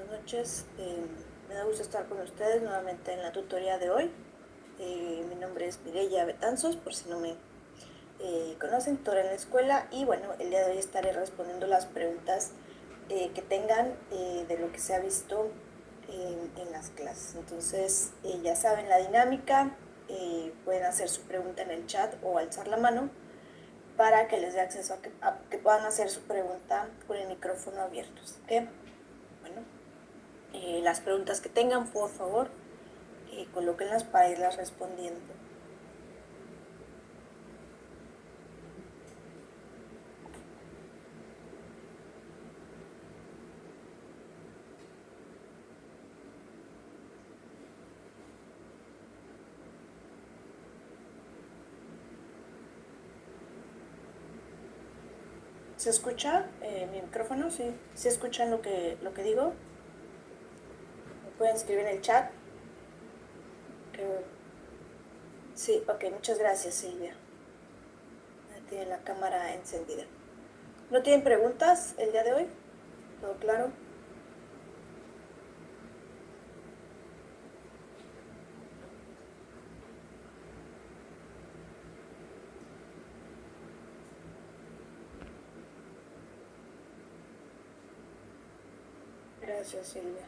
buenas noches. Me da gusto estar con ustedes nuevamente en la tutoría de hoy. Mi nombre es Mireya Betanzos, por si no me conocen, tutora en la escuela. Y bueno, el día de hoy estaré respondiendo las preguntas que tengan de lo que se ha visto en las clases. Entonces, ya saben la dinámica. Pueden hacer su pregunta en el chat o alzar la mano para que les dé acceso a que puedan hacer su pregunta con el micrófono abierto. ¿Ok? Bueno, las preguntas que tengan, por favor, colóquenlas para irlas respondiendo. ¿Se escucha mi micrófono? Sí. ¿Se escuchan lo que digo? ¿Me pueden escribir en el chat? Sí, ok, muchas gracias, Silvia. Tienen la cámara encendida. ¿No tienen preguntas el día de hoy? ¿Todo claro? Gracias, Silvia.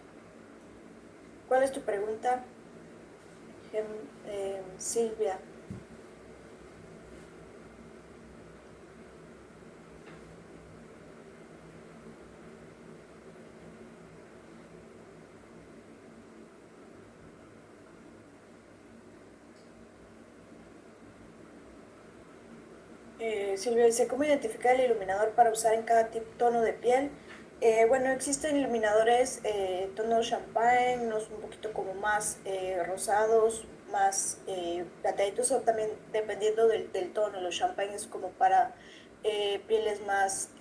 ¿Cuál es tu pregunta, Silvia? Silvia dice, ¿cómo identificar el iluminador para usar en cada tono de piel? Bueno, existen iluminadores tono champagne, unos un poquito como más rosados, más plateaditos, o también dependiendo del tono. Los champagne es como para pieles más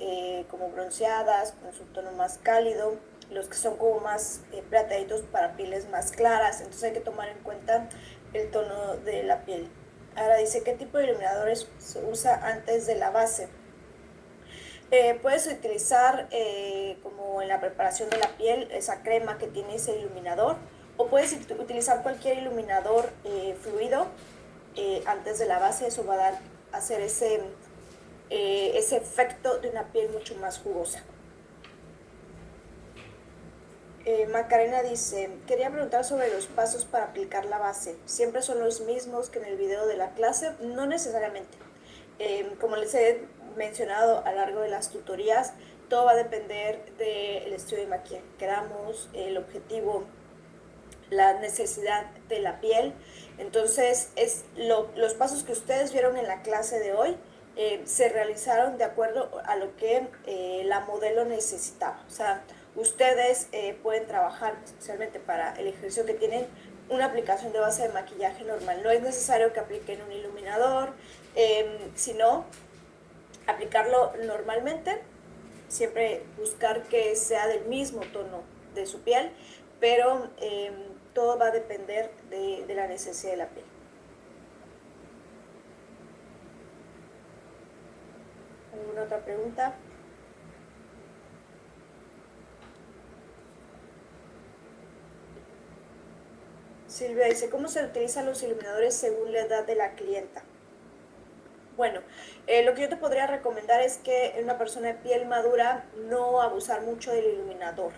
como bronceadas, con su tono más cálido. Los que son como más plateaditos para pieles más claras. Entonces hay que tomar en cuenta el tono de la piel. Ahora dice, ¿qué tipo de iluminadores se usa antes de la base? Puedes utilizar como en la preparación de la piel esa crema que tiene ese iluminador, o puedes utilizar cualquier iluminador fluido antes de la base. Eso va a hacer ese efecto de una piel mucho más jugosa. Macarena dice, quería preguntar sobre los pasos para aplicar la base. ¿Siempre son los mismos que en el video de la clase? No necesariamente. Como les he mencionado a lo largo de las tutorías, todo va a depender del estudio de maquillaje que queramos, el objetivo, la necesidad de la piel. Entonces, los pasos que ustedes vieron en la clase de hoy se realizaron de acuerdo a lo que la modelo necesitaba. O sea, ustedes pueden trabajar especialmente para el ejercicio que tienen una aplicación de base de maquillaje normal. No es necesario que apliquen un iluminador, sino aplicarlo normalmente, siempre buscar que sea del mismo tono de su piel, pero todo va a depender de la necesidad de la piel. ¿Alguna otra pregunta? Silvia dice, ¿cómo se utilizan los iluminadores según la edad de la clienta? Bueno, lo que yo te podría recomendar es que en una persona de piel madura no abusar mucho del iluminador.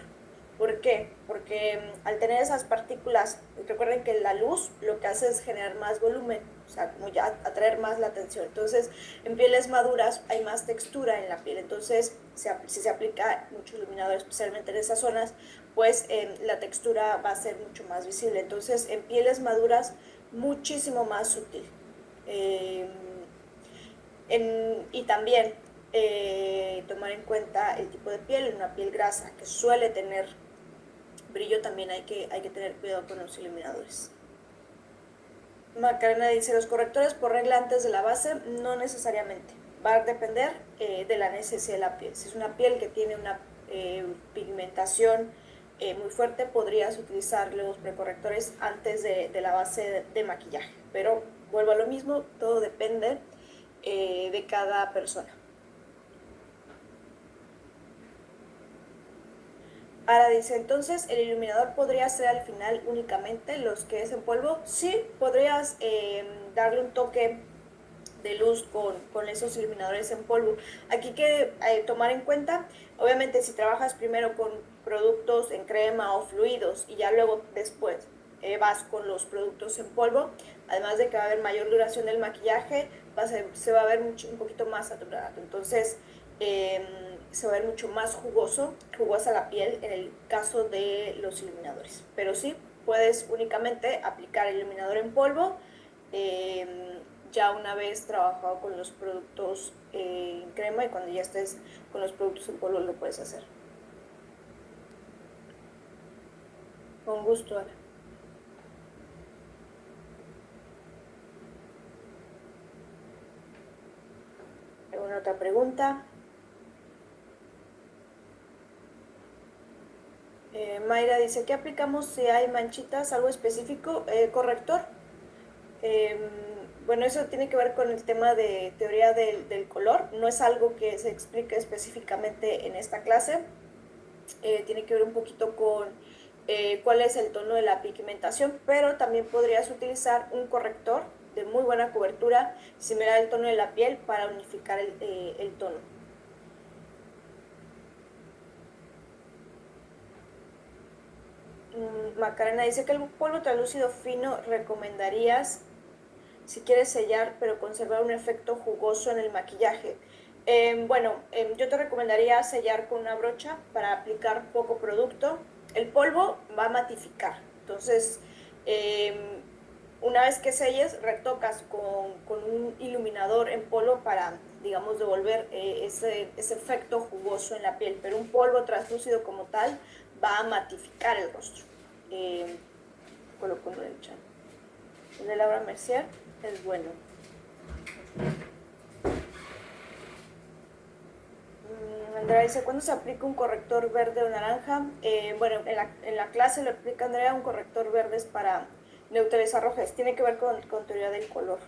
¿Por qué? Porque al tener esas partículas, recuerden que la luz lo que hace es generar más volumen, o sea, como ya atraer más la atención. Entonces, en pieles maduras hay más textura en la piel. Entonces, si se aplica mucho iluminador, especialmente en esas zonas, pues la textura va a ser mucho más visible. Entonces, en pieles maduras, muchísimo más sutil. Eh, y también tomar en cuenta el tipo de piel. En una piel grasa que suele tener brillo, también hay que tener cuidado con los iluminadores. Macarena dice, los correctores por regla antes de la base, no necesariamente. Va a depender de la necesidad de la piel. Si es una piel que tiene una pigmentación muy fuerte, podrías utilizar los precorrectores antes de la base de maquillaje. Pero vuelvo a lo mismo, todo depende de cada persona. Ahora dice, entonces, ¿el iluminador podría ser al final únicamente los que es en polvo? Sí, podrías darle un toque de luz con esos iluminadores en polvo. Aquí hay que tomar en cuenta, obviamente, si trabajas primero con productos en crema o fluidos y ya luego después vas con los productos en polvo, además de que va a haber mayor duración del maquillaje, se va a ver un poquito más saturado. Entonces, se va a ver mucho más jugosa la piel en el caso de los iluminadores. Pero sí, puedes únicamente aplicar el iluminador en polvo ya una vez trabajado con los productos en crema, y cuando ya estés con los productos en polvo lo puedes hacer. Con gusto, Ana. ¿Alguna otra pregunta? Mayra dice, ¿qué aplicamos si hay manchitas? ¿Algo específico? ¿Corrector? Eh, bueno, eso tiene que ver con el tema de teoría del color. No es algo que se explique específicamente en esta clase. Tiene que ver un poquito con cuál es el tono de la pigmentación, pero también podrías utilizar un corrector de muy buena cobertura similar al tono de la piel para unificar el tono. Macarena dice que el polvo translúcido fino recomendarías si quieres sellar pero conservar un efecto jugoso en el maquillaje. Bueno, yo te recomendaría sellar con una brocha para aplicar poco producto. El polvo va a matificar, entonces una vez que selles retocas con un iluminador en polvo para, digamos, devolver ese efecto jugoso en la piel, pero un polvo translúcido como tal va a matificar el rostro. Coloco uno del chat. El de Laura Mercier es bueno. Andrea dice, ¿cuándo se aplica un corrector verde o naranja? Bueno, en la clase lo explica Andrea, un corrector verde es para neutralizar rojes, tiene que ver con teoría del color.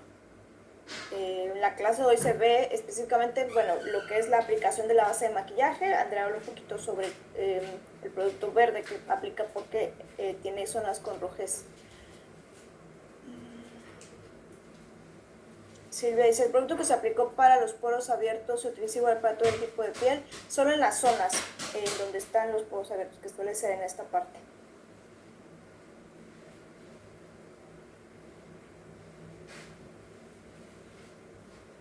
En la clase de hoy se ve específicamente, bueno, lo que es la aplicación de la base de maquillaje. Andrea habla un poquito sobre el producto verde que aplica porque tiene zonas con rojez. Silvia dice, el producto que se aplicó para los poros abiertos se utiliza igual para todo el tipo de piel, solo en las zonas donde están los poros abiertos, que suele ser en esta parte.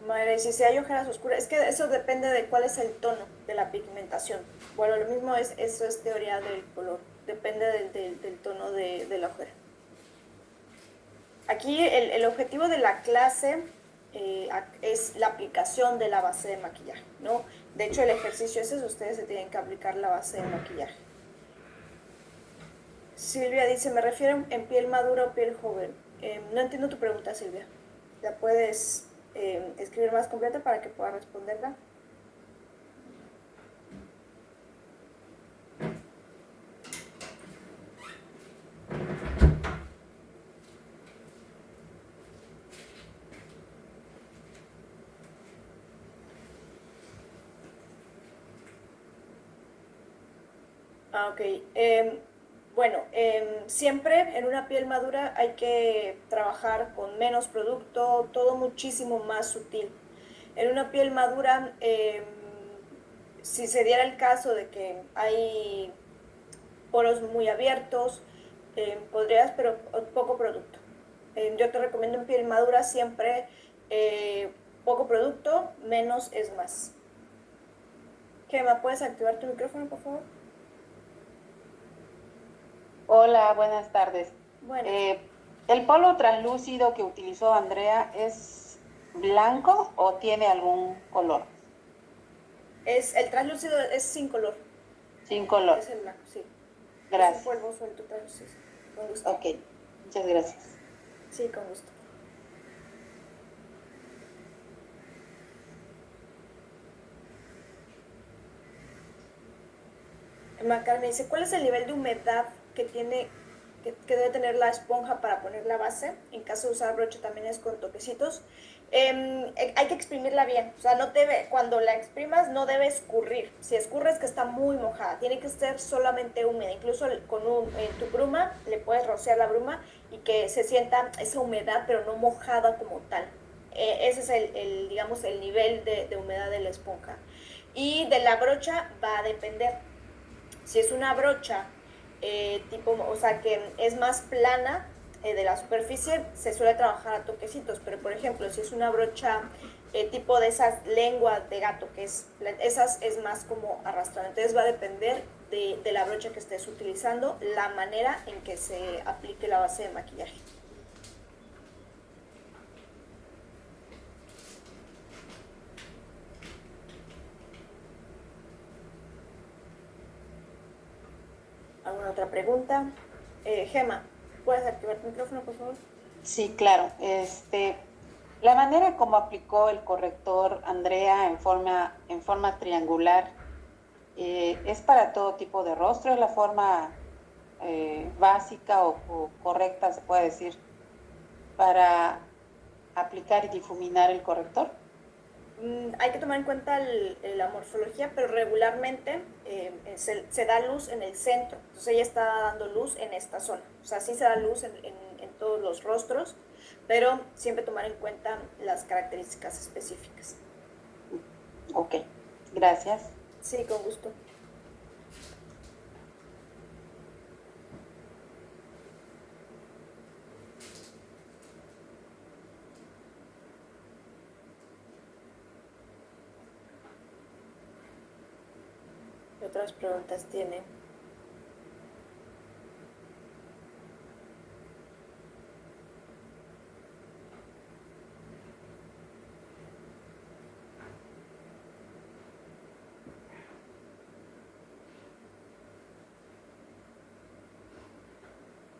Madre, si hay ojeras oscuras, es que eso depende de cuál es el tono de la pigmentación. Bueno, lo mismo eso es teoría del color, depende del tono de la ojera. Aquí el objetivo de la clase es la aplicación de la base de maquillaje, ¿no? De hecho, el ejercicio es eso, ustedes se tienen que aplicar la base de maquillaje. Silvia dice, me refiero en piel madura o piel joven. No entiendo tu pregunta, Silvia. ¿La puedes escribir más completa para que pueda responderla? Ok. Bueno, siempre en una piel madura hay que trabajar con menos producto, todo muchísimo más sutil. En una piel madura, si se diera el caso de que hay poros muy abiertos, podrías, pero poco producto. Yo te recomiendo en piel madura siempre poco producto, menos es más. Gemma, ¿puedes activar tu micrófono, por favor? Hola, buenas tardes. Bueno, ¿El polvo translúcido que utilizó Andrea es blanco o tiene algún color? el translúcido es sin color. Sin color. Es el blanco, sí. Es un Gracias. polvo suelto translúcido. Con gusto. Ok, muchas gracias. Sí, con gusto. Macar me dice, ¿cuál es el nivel de humedad que debe tener la esponja para poner la base? En caso de usar brocha también es con toquecitos. Hay que exprimirla bien, o sea, no debe, cuando la exprimas no debe escurrir. Si escurre es que está muy mojada, tiene que ser solamente húmeda. Incluso en tu bruma le puedes rociar la bruma y que se sienta esa humedad, pero no mojada como tal. Ese es digamos, el nivel de humedad de la esponja. Y de la brocha va a depender. Si es una brocha tipo, o sea, que es más plana de la superficie, se suele trabajar a toquecitos, pero por ejemplo, si es una brocha tipo de esas lenguas de gato, esas es más como arrastrada. Entonces va a depender de la brocha que estés utilizando, la manera en que se aplique la base de maquillaje. ¿Alguna otra pregunta? Gema, ¿puedes activar tu micrófono, por favor? Sí, claro. La manera como aplicó el corrector Andrea en forma triangular, ¿es para todo tipo de rostro? ¿Es la forma básica o correcta, se puede decir, para aplicar y difuminar el corrector? Hay que tomar en cuenta la morfología, pero regularmente se da luz en el centro. Entonces ella está dando luz en esta zona. O sea, sí se da luz en todos los rostros, pero siempre tomar en cuenta las características específicas. Ok, gracias. Sí, con gusto. ¿Qué otras preguntas tiene?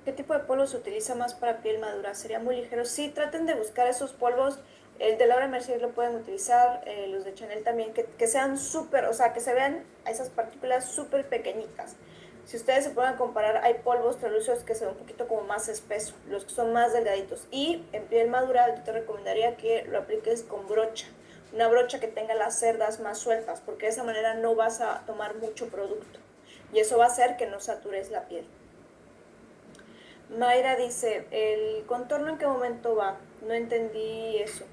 ¿Qué tipo de polvo se utiliza más para piel madura? ¿Sería muy ligero? Sí, traten de buscar esos polvos. El de Laura Mercier lo pueden utilizar, los de Chanel también, que sean súper, o sea, que se vean esas partículas súper pequeñitas. Si ustedes se pueden comparar, hay polvos translúcidos que se ven un poquito como más espeso, los que son más delgaditos. Y en piel madura yo te recomendaría que lo apliques con brocha, una brocha que tenga las cerdas más sueltas, porque de esa manera no vas a tomar mucho producto. Y eso va a hacer que no satures la piel. Mayra dice, ¿el contorno en qué momento va? No entendí eso.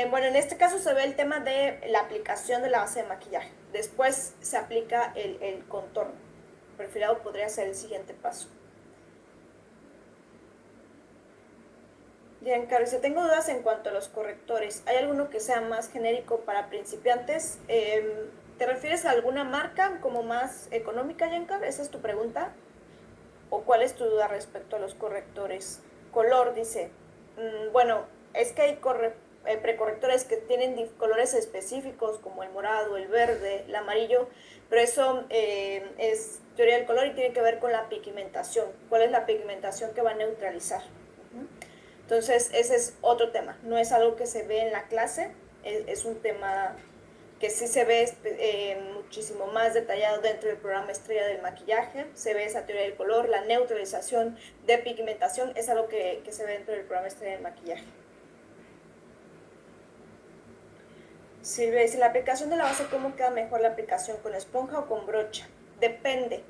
Bueno, en este caso se ve el tema de la aplicación de la base de maquillaje. Después se aplica el contorno. Perfilado podría ser el siguiente paso. Bien, Caro, si tengo dudas en cuanto a los correctores, ¿hay alguno que sea más genérico para principiantes? ¿Te refieres a alguna marca como más económica, Yankar? ¿Esa es tu pregunta? ¿O cuál es tu duda respecto a los correctores? Color, dice. Bueno, es que hay precorrectores que tienen colores específicos como el morado, el verde, el amarillo, pero eso es teoría del color y tiene que ver con la pigmentación. ¿Cuál es la pigmentación que va a neutralizar? Entonces, ese es otro tema. No es algo que se ve en la clase, es un tema que sí se ve muchísimo más detallado dentro del programa Estrella del Maquillaje. Se ve esa teoría del color, la neutralización de pigmentación, es algo que se ve dentro del programa Estrella del Maquillaje. Silvia dice, la aplicación de la base, ¿cómo queda mejor la aplicación? ¿Con esponja o con brocha? Depende.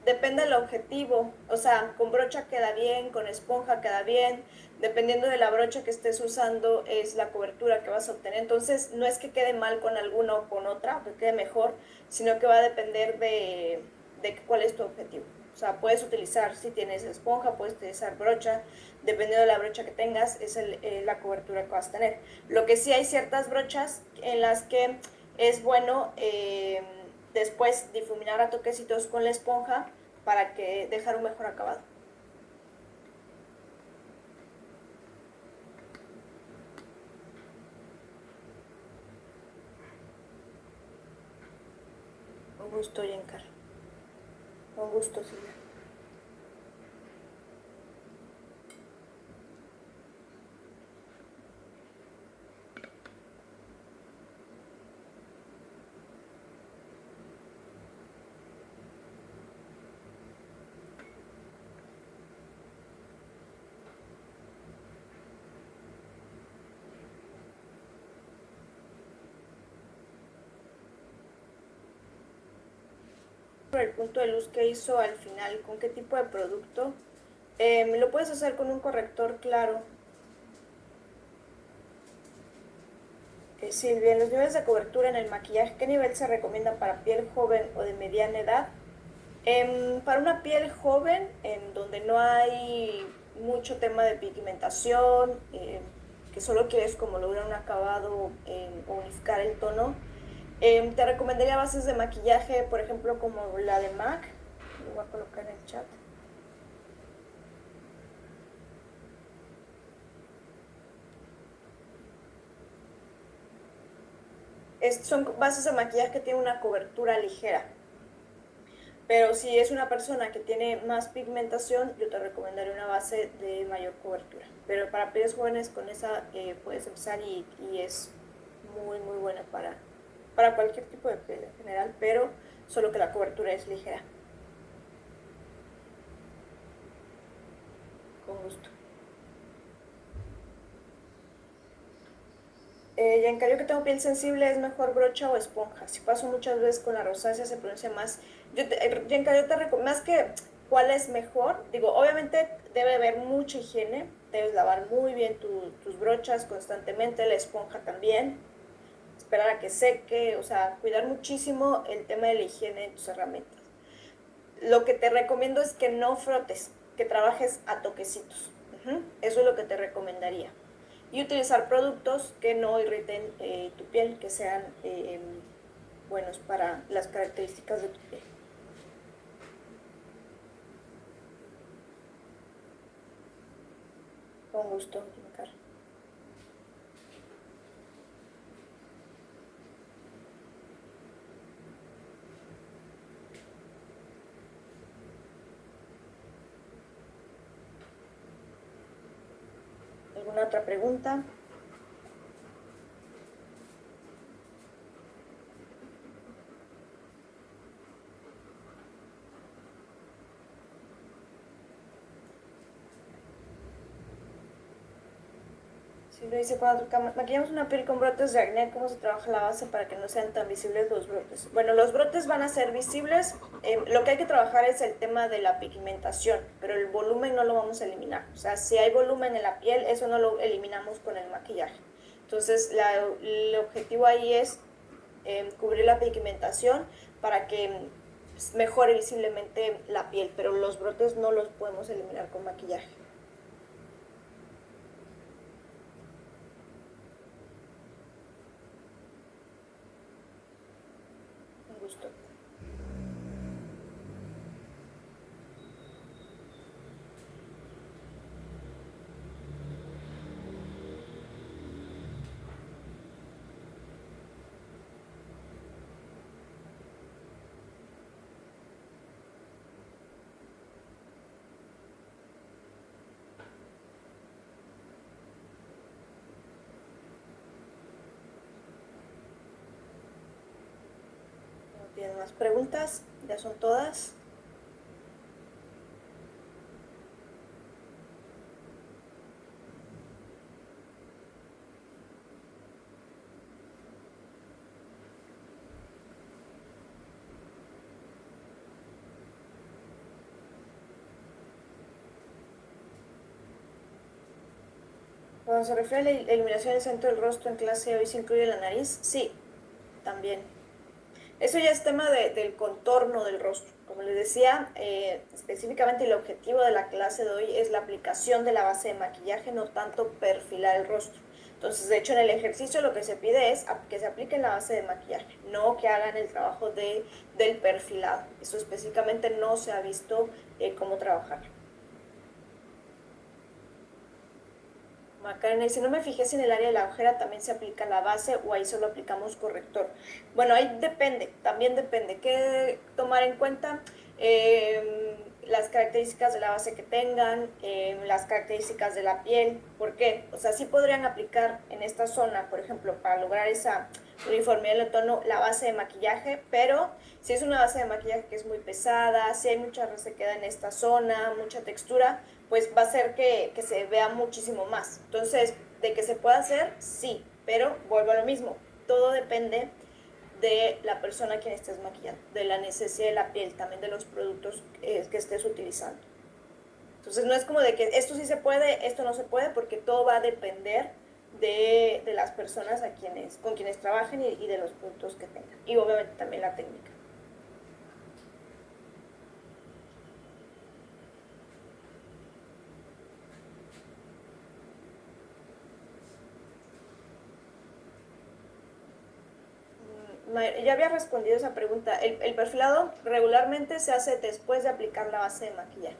Depende del objetivo, o sea, con brocha queda bien, con esponja queda bien, dependiendo de la brocha que estés usando es la cobertura que vas a obtener. Entonces, no es que quede mal con alguna o con otra, o que quede mejor, sino que va a depender de cuál es tu objetivo. O sea, puedes utilizar, si tienes esponja, puedes utilizar brocha, dependiendo de la brocha que tengas, es la cobertura que vas a tener. Lo que sí hay ciertas brochas en las que es bueno después difuminar a toquecitos con la esponja para que dejar un mejor acabado. Un gusto, Yenkar. Un gusto, Silvia. el punto de luz que hizo al final, con qué tipo de producto. Lo puedes hacer con un corrector claro. Silvia, en los niveles de cobertura en el maquillaje, ¿qué nivel se recomienda para piel joven o de mediana edad? Para una piel joven, en donde no hay mucho tema de pigmentación, que solo quieres como lograr un acabado o unificar el tono, te recomendaría bases de maquillaje, por ejemplo, como la de MAC. Lo voy a colocar en el chat. Son bases de maquillaje que tienen una cobertura ligera. Pero si es una persona que tiene más pigmentación, yo te recomendaría una base de mayor cobertura. Pero para pieles jóvenes con esa puedes empezar y es muy, muy buena para cualquier tipo de piel en general, pero solo que la cobertura es ligera. Con gusto. Yanka, yo que tengo piel sensible, ¿es mejor brocha o esponja? Si paso muchas veces con la rosácea se pronuncia más. Yanka, yo te recomiendo, más que cuál es mejor, digo, obviamente debe haber mucha higiene, debes lavar muy bien tus brochas constantemente, la esponja también, esperar a que seque, o sea, cuidar muchísimo el tema de la higiene en tus herramientas. Lo que te recomiendo es que no frotes, que trabajes a toquecitos. Eso es lo que te recomendaría. Y utilizar productos que no irriten tu piel, que sean buenos para las características de tu piel. Con gusto, Jimcar. ¿Alguna otra pregunta? Si lo dice, cuando maquillamos una piel con brotes de acné, ¿cómo se trabaja la base para que no sean tan visibles los brotes? Bueno, los brotes van a ser visibles. Lo que hay que trabajar es el tema de la pigmentación, pero el volumen no lo vamos a eliminar. O sea, si hay volumen en la piel, eso no lo eliminamos con el maquillaje. Entonces, el objetivo ahí es cubrir la pigmentación para que mejore visiblemente la piel, pero los brotes no los podemos eliminar con maquillaje. Un gusto. ¿Tienen más preguntas? ¿Ya son todas? Cuando se refiere a la iluminación del centro del rostro en clase hoy, ¿se incluye la nariz? Sí, también. Eso ya es tema del contorno del rostro. Como les decía, específicamente el objetivo de la clase de hoy es la aplicación de la base de maquillaje, no tanto perfilar el rostro. Entonces, de hecho, en el ejercicio lo que se pide es que se aplique la base de maquillaje, no que hagan el trabajo del perfilado. Eso específicamente no se ha visto cómo trabajar. Macarena, y si no me fijé si en el área de la ojera también se aplica la base o ahí solo aplicamos corrector. Bueno, ahí depende, también depende. ¿Qué tomar en cuenta? Las características de la base que tengan, las características de la piel. ¿Por qué? O sea, sí podrían aplicar en esta zona, por ejemplo, para lograr esa uniformidad del tono, la base de maquillaje, pero si es una base de maquillaje que es muy pesada, si hay mucha resequedad en esta zona, mucha textura, pues va a hacer que se vea muchísimo más. Entonces, de que se pueda hacer, sí, pero vuelvo a lo mismo, todo depende de la persona a quien estés maquillando, de la necesidad de la piel, también de los productos que estés utilizando. Entonces no es como de que esto sí se puede, esto no se puede, porque todo va a depender de las personas con quienes trabajen y de los productos que tengan. Y obviamente también la técnica. Ya había respondido esa pregunta. El perfilado regularmente se hace después de aplicar la base de maquillaje.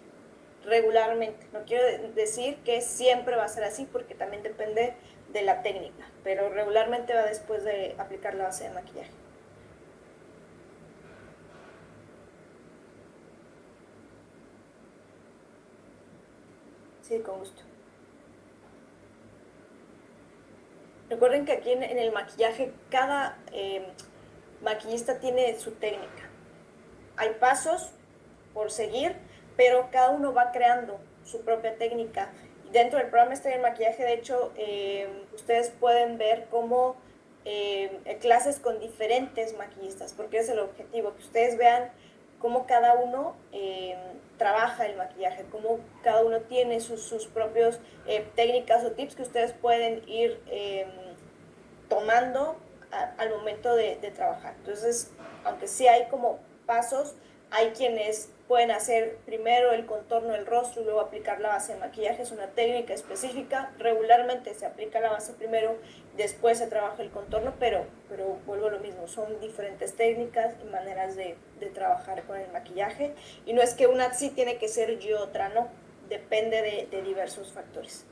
Regularmente. No quiero decir que siempre va a ser así porque también depende de la técnica, pero regularmente va después de aplicar la base de maquillaje. Sí, con gusto. Recuerden que aquí en el maquillaje cada maquillista tiene su técnica. Hay pasos por seguir, pero cada uno va creando su propia técnica. Dentro del programa Estrella en Maquillaje, de hecho, ustedes pueden ver cómo clases con diferentes maquillistas, porque es el objetivo, que ustedes vean cómo cada uno trabaja el maquillaje, cómo cada uno tiene sus propios técnicas o tips que ustedes pueden ir tomando al momento de trabajar. Entonces, aunque sí hay como pasos, hay quienes pueden hacer primero el contorno del rostro y luego aplicar la base de maquillaje. Es una técnica específica. Regularmente se aplica la base primero, después se trabaja el contorno, pero vuelvo a lo mismo. Son diferentes técnicas y maneras de trabajar con el maquillaje. Y no es que una sí tiene que ser y otra no. Depende de diversos factores.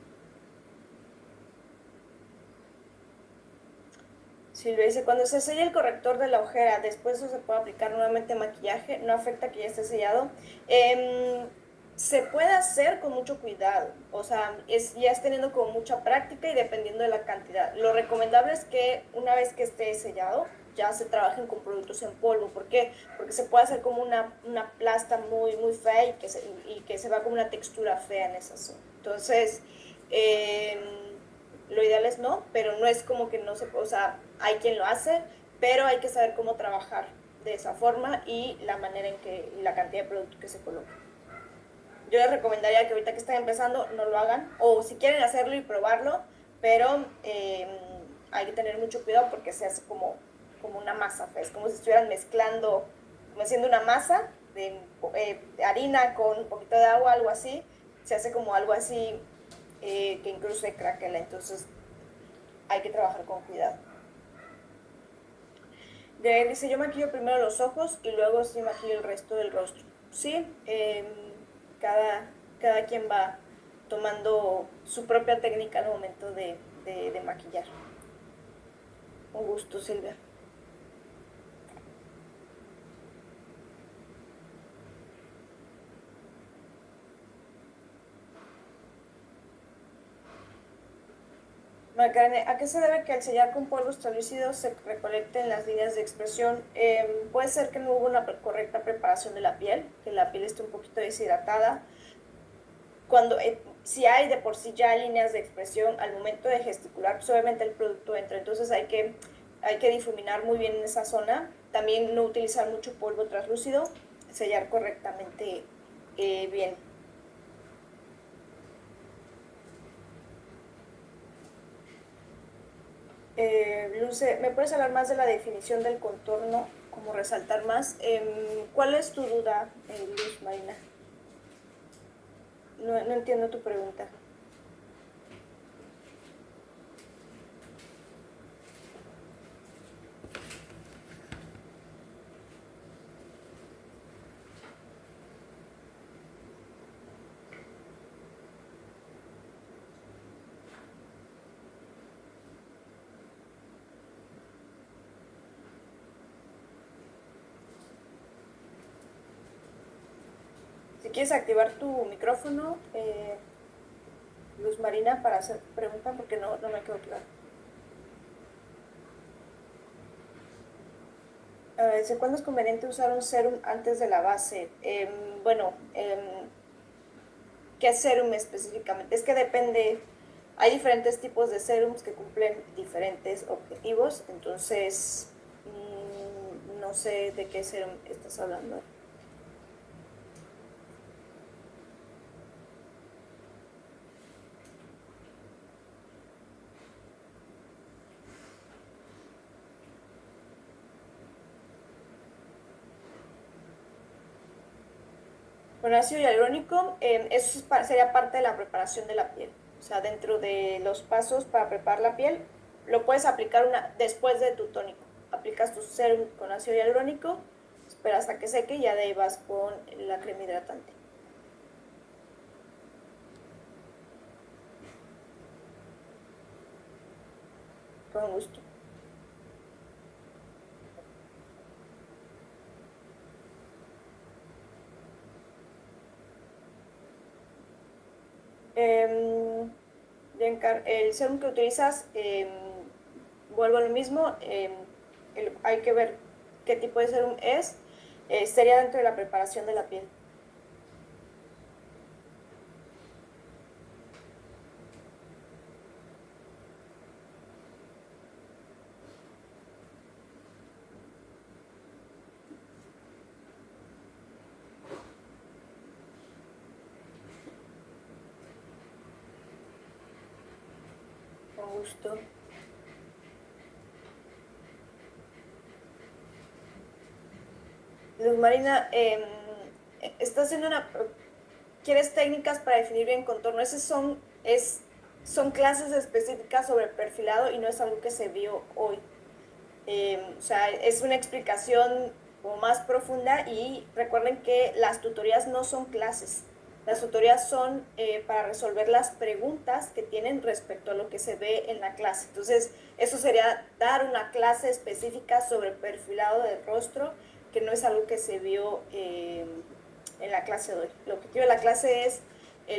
Silvia dice, cuando se sella el corrector de la ojera, después eso se puede aplicar nuevamente maquillaje, no afecta que ya esté sellado. Se puede hacer con mucho cuidado, o sea, ya es teniendo como mucha práctica y dependiendo de la cantidad. Lo recomendable es que una vez que esté sellado, ya se trabajen con productos en polvo. ¿Por qué? Porque se puede hacer como una plasta muy, muy fea y que se va como una textura fea en esa zona. Entonces, lo ideal es no, pero no es como que no se, o sea, hay quien lo hace, pero hay que saber cómo trabajar de esa forma y la manera en que, la cantidad de producto que se coloca. Yo les recomendaría que ahorita que están empezando no lo hagan, o si quieren hacerlo y probarlo, pero hay que tener mucho cuidado porque se hace como una masa, es como si estuvieran mezclando, como haciendo una masa de harina con un poquito de agua, algo así, se hace como algo así que incluso se craquela, entonces hay que trabajar con cuidado. De él dice, yo maquillo primero los ojos y luego sí maquillo el resto del rostro. Sí, cada quien va tomando su propia técnica al momento de maquillar. Un gusto, Silvia. Macarena, ¿a qué se debe que al sellar con polvos translúcidos se recolecten las líneas de expresión? Puede ser que no hubo una correcta preparación de la piel, que la piel esté un poquito deshidratada. Si hay de por sí ya líneas de expresión al momento de gesticular, pues obviamente el producto entra. Entonces hay que difuminar muy bien en esa zona. También no utilizar mucho polvo translúcido, sellar correctamente bien. Luce, ¿me puedes hablar más de la definición del contorno? Como resaltar más. ¿Cuál es tu duda, Luz Marina? No entiendo tu pregunta. Si quieres activar tu micrófono, Luz Marina, para hacer tu pregunta, porque no me quedó claro. ¿Desde cuándo es conveniente usar un serum antes de la base? Bueno, ¿qué serum específicamente? Es que depende, hay diferentes tipos de serums que cumplen diferentes objetivos, entonces no sé de qué serum estás hablando. Con ácido hialurónico, eso sería parte de la preparación de la piel. O sea, dentro de los pasos para preparar la piel, lo puedes aplicar después de tu tónico. Aplicas tu serum con ácido hialurónico, esperas hasta que seque y ya de ahí vas con la crema hidratante. Con gusto. El serum que utilizas, vuelvo a lo mismo, hay que ver qué tipo de serum es, sería dentro de la preparación de la piel. Con gusto. Luz Marina, está haciendo ¿quieres técnicas para definir bien contorno? Esas son clases específicas sobre perfilado y no es algo que se vio hoy. O sea, es una explicación como más profunda y recuerden que las tutorías no son clases. Las tutorías son para resolver las preguntas que tienen respecto a lo que se ve en la clase. Entonces, eso sería dar una clase específica sobre perfilado del rostro, que no es algo que se vio en la clase de hoy. El objetivo de la clase es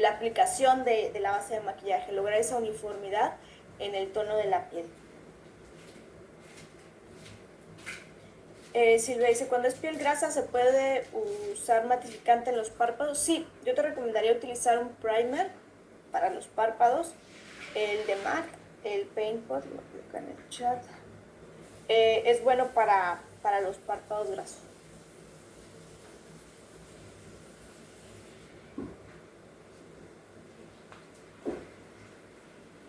la aplicación de la base de maquillaje, lograr esa uniformidad en el tono de la piel. Silvia dice, cuando es piel grasa, ¿se puede usar matificante en los párpados? Sí, yo te recomendaría utilizar un primer para los párpados, el de MAC, el Paint Pot, lo coloco en el chat. Es bueno para los párpados grasos.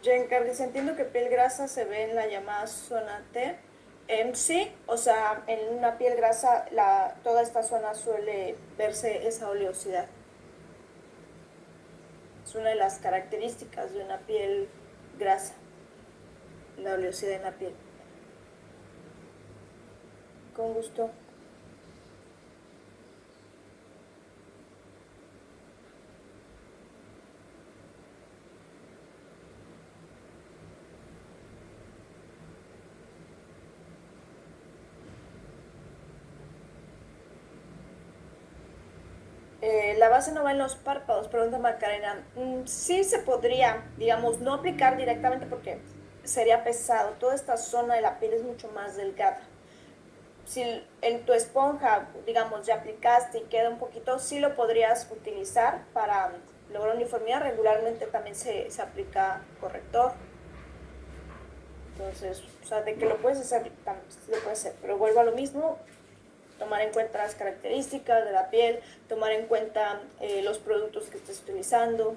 Jen Carles, entiendo que piel grasa se ve en la llamada zona T. Sí, o sea, en una piel grasa toda esta zona suele verse esa oleosidad. Es una de las características de una piel grasa, la oleosidad en la piel. Con gusto. La base no va en los párpados, pregunta Macarena. Sí se podría, digamos, no aplicar directamente porque sería pesado. Toda esta zona de la piel es mucho más delgada. Si en tu esponja, digamos, ya aplicaste y queda un poquito, sí lo podrías utilizar para lograr uniformidad. Regularmente también se aplica corrector. Entonces, o sea, de que lo puedes hacer, también lo puedes hacer. Pero vuelvo a lo mismo, tomar en cuenta las características de la piel, tomar en cuenta los productos que estés utilizando.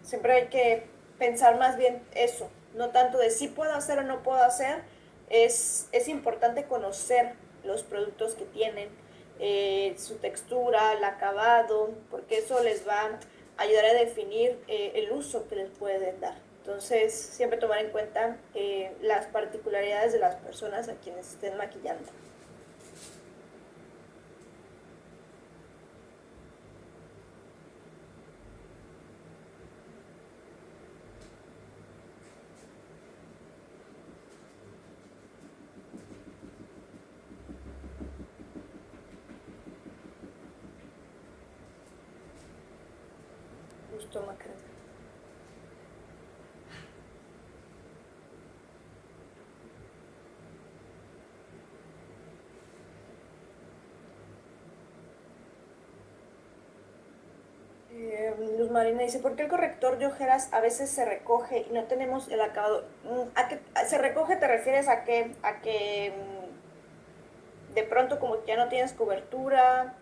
Siempre hay que pensar más bien eso, no tanto de si puedo hacer o no puedo hacer. Es importante conocer los productos que tienen, su textura, el acabado, porque eso les va a ayudar a definir el uso que les pueden dar. Entonces, siempre tomar en cuenta las particularidades de las personas a quienes estén maquillando. Justo, Macarena. Luz Marina dice, ¿por qué el corrector de ojeras a veces se recoge y no tenemos el acabado? ¿A qué se recoge? ¿Te refieres a que de pronto como que ya no tienes cobertura,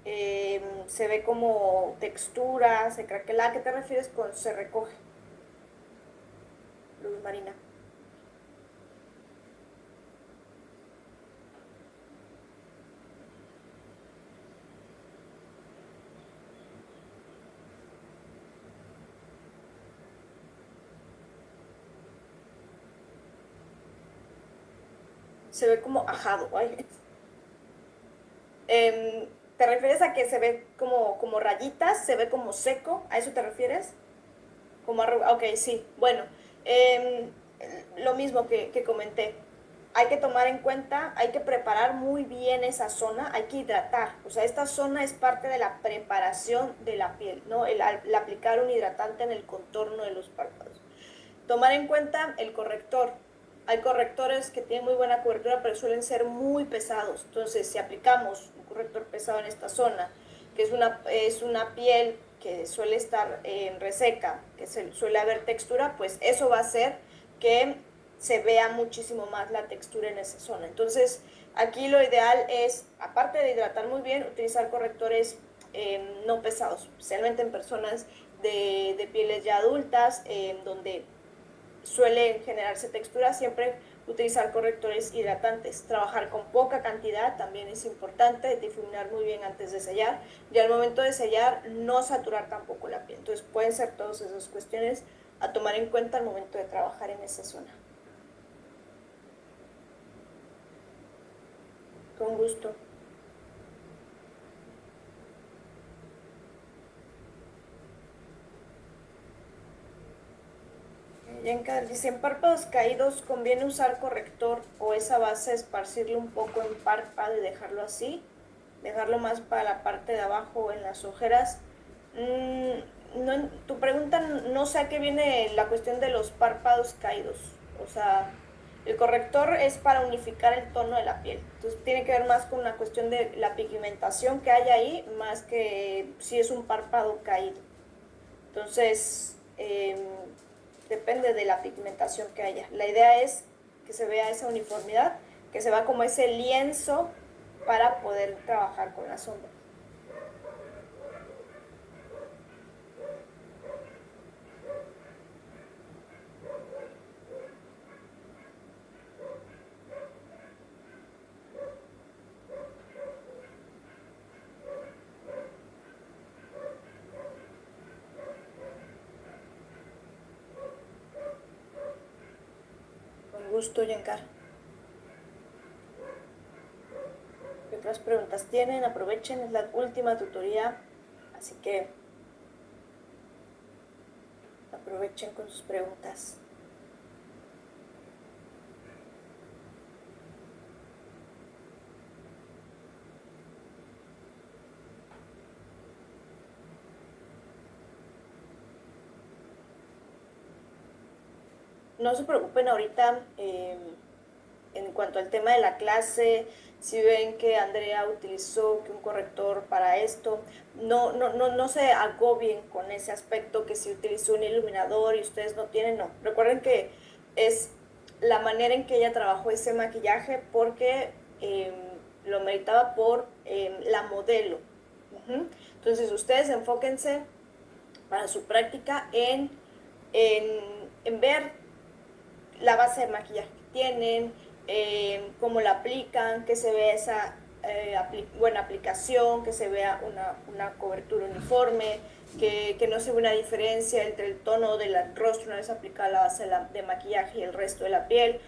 se ve como textura, se craquela. ¿A qué te refieres con se recoge, Luz Marina? Se ve como ajado. Ay. Em, ¿Te refieres a que se ve como rayitas? ¿Se ve como seco? ¿A eso te refieres? Como ok, sí. Bueno, em, lo mismo que comenté. Hay que tomar en cuenta, hay que preparar muy bien esa zona, hay que hidratar. O sea, esta zona es parte de la preparación de la piel, ¿no? El aplicar un hidratante en el contorno de los párpados. Tomar en cuenta el corrector. Hay correctores que tienen muy buena cobertura, pero suelen ser muy pesados. Entonces, si aplicamos un corrector pesado en esta zona, que es una piel que suele estar reseca, que suele haber textura, pues eso va a hacer que se vea muchísimo más la textura en esa zona. Entonces, aquí lo ideal es, aparte de hidratar muy bien, utilizar correctores no pesados, especialmente en personas de pieles ya adultas, donde suele generarse textura, siempre utilizar correctores hidratantes. Trabajar con poca cantidad también es importante, difuminar muy bien antes de sellar y al momento de sellar no saturar tampoco la piel. Entonces pueden ser todas esas cuestiones a tomar en cuenta al momento de trabajar en esa zona. Con gusto. Yenka dice, en párpados caídos conviene usar corrector o esa base, esparcirlo un poco en párpado y dejarlo así, dejarlo más para la parte de abajo en las ojeras. No, tu pregunta no sé a qué viene la cuestión de los párpados caídos. O sea, el corrector es para unificar el tono de la piel. Entonces tiene que ver más con la cuestión de la pigmentación que hay ahí, más que si es un párpado caído. Entonces, depende de la pigmentación que haya. La idea es que se vea esa uniformidad, que se vea como ese lienzo para poder trabajar con la sombra. Con gusto, Yenkar. ¿Qué otras preguntas tienen? Aprovechen, es la última tutoría, así que aprovechen con sus preguntas. No se preocupen ahorita en cuanto al tema de la clase. Si ven que Andrea utilizó que un corrector para esto, no se agobien con ese aspecto, que si utilizó un iluminador y ustedes no tienen, no. Recuerden que es la manera en que ella trabajó ese maquillaje porque lo meritaba por la modelo. Entonces ustedes enfóquense para su práctica en ver la base de maquillaje que tienen, cómo la aplican, que se vea esa buena aplicación, que se vea una cobertura uniforme, que no se vea una diferencia entre el tono del rostro una vez aplicada la base de maquillaje y el resto de la piel.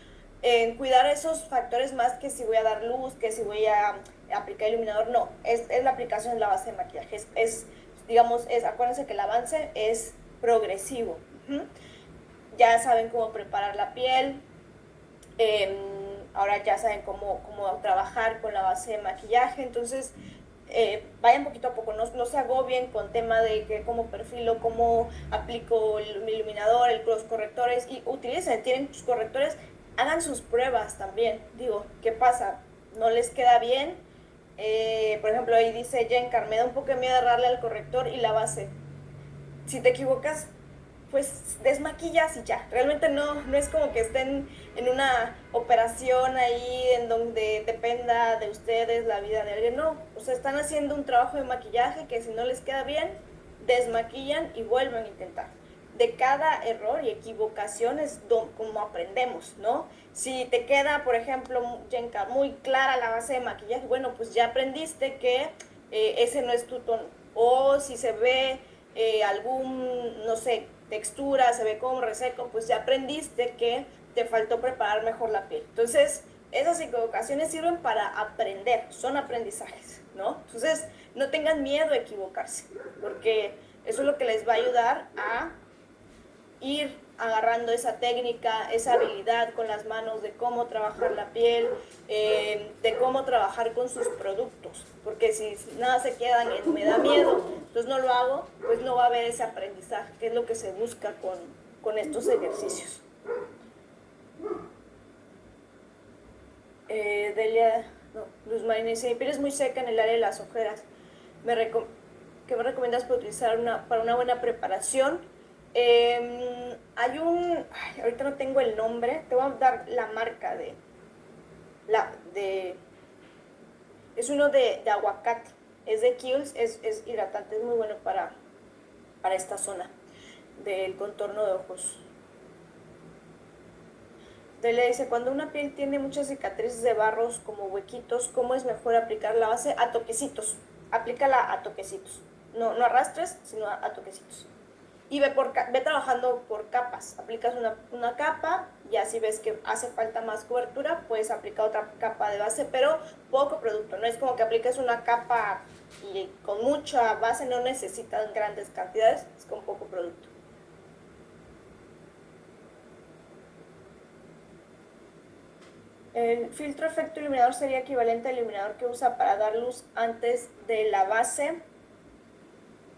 Cuidar esos factores más que si voy a dar luz, que si voy a aplicar iluminador, no, es la aplicación de la base de maquillaje, digamos, acuérdense que el avance es progresivo. Ya saben cómo preparar la piel, ahora ya saben cómo trabajar con la base de maquillaje, entonces vayan poquito a poco, no se agobien con tema de que cómo perfilo, cómo aplico mi iluminador, los correctores, y utilicen, tienen sus correctores, hagan sus pruebas también. Digo, ¿qué pasa? ¿No les queda bien? Por ejemplo, ahí dice Jencar, me da un poco de miedo errarle al corrector y la base. Si te equivocas, pues desmaquillas y ya. Realmente no es como que estén en una operación ahí en donde dependa de ustedes la vida de alguien, no. O sea, están haciendo un trabajo de maquillaje que si no les queda bien, desmaquillan y vuelven a intentar. De cada error y equivocación es como aprendemos, ¿no? Si te queda, por ejemplo, Yenka, muy clara la base de maquillaje, bueno, pues ya aprendiste que ese no es tu tono. O si se ve no sé, textura, se ve como reseco, pues ya aprendiste que te faltó preparar mejor la piel. Entonces, esas equivocaciones sirven para aprender, son aprendizajes, ¿no? Entonces, no tengan miedo a equivocarse, porque eso es lo que les va a ayudar a ir agarrando esa técnica, esa habilidad con las manos de cómo trabajar la piel, de cómo trabajar con sus productos, porque si nada se quedan en me da miedo, entonces no lo hago, pues no va a haber ese aprendizaje, que es lo que se busca con estos ejercicios. Delia, no, Luz Marina dice, mi piel es muy seca en el área de las ojeras. ¿Qué me recomiendas para utilizar para una buena preparación? Ahorita no tengo el nombre, te voy a dar la marca la, de, es uno de aguacate, es de Kiehl's, es hidratante, es muy bueno para esta zona del contorno de ojos. Le dice, cuando una piel tiene muchas cicatrices de barros como huequitos, ¿cómo es mejor aplicar la base? A toquecitos, aplícala a toquecitos. No arrastres, sino a toquecitos. Y ve trabajando por capas. Aplicas una capa y así ves que hace falta más cobertura, puedes aplicar otra capa de base, pero poco producto. No es como que apliques una capa y con mucha base, no necesitas grandes cantidades, es con poco producto. El filtro efecto iluminador sería equivalente al iluminador que usa para dar luz antes de la base.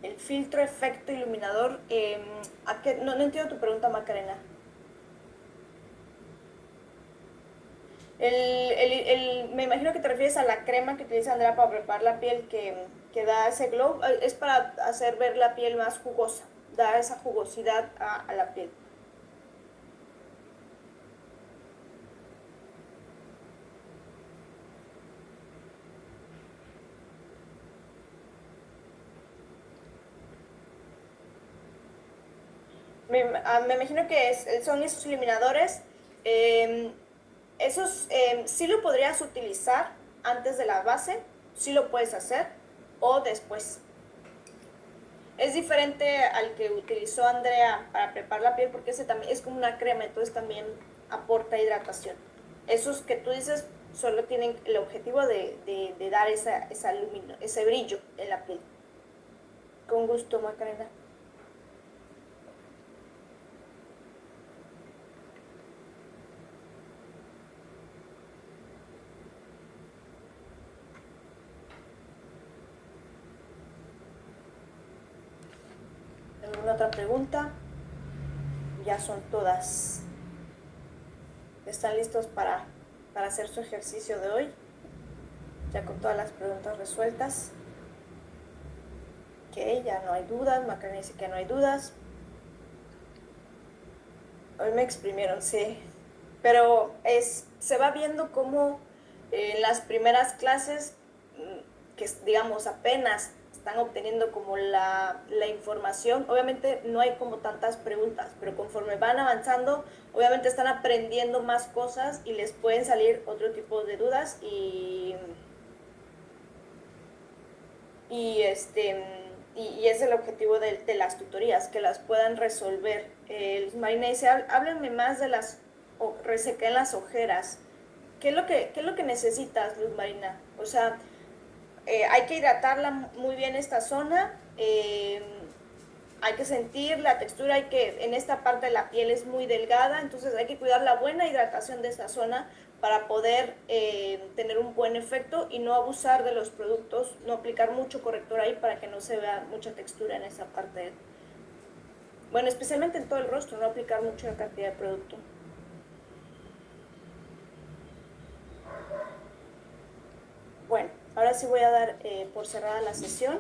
El filtro efecto iluminador, no entiendo tu pregunta, Macarena. Me imagino que te refieres a la crema que utiliza Andrea para preparar la piel que da ese glow. Es para hacer ver la piel más jugosa, dar esa jugosidad a la piel. Me imagino que son esos iluminadores. Esos sí lo podrías utilizar antes de la base, sí lo puedes hacer, o después. Es diferente al que utilizó Andrea para preparar la piel porque ese también es como una crema, entonces también aporta hidratación. Esos que tú dices solo tienen el objetivo de dar ese brillo en la piel. Con gusto, Macarena. ¿Alguna otra pregunta? Ya son todas. ¿Están listos para hacer su ejercicio de hoy? Ya con todas las preguntas resueltas. Ok, ya no hay dudas. Macarena dice que no hay dudas. Hoy me exprimieron, sí. Pero se va viendo cómo en las primeras clases, que digamos apenas están obteniendo como la información, obviamente no hay como tantas preguntas, pero conforme van avanzando, obviamente están aprendiendo más cosas y les pueden salir otro tipo de dudas y es el objetivo de las tutorías, que las puedan resolver. Marina dice, háblenme más de resequé en las ojeras. ¿Qué es lo que necesitas, Luz Marina? O sea, hay que hidratarla muy bien esta zona, hay que sentir la textura, en esta parte de la piel es muy delgada, entonces hay que cuidar la buena hidratación de esta zona para poder tener un buen efecto y no abusar de los productos, no aplicar mucho corrector ahí para que no se vea mucha textura en esa parte. Bueno, especialmente en todo el rostro, no aplicar mucha cantidad de producto. Bueno, ahora sí voy a dar por cerrada la sesión.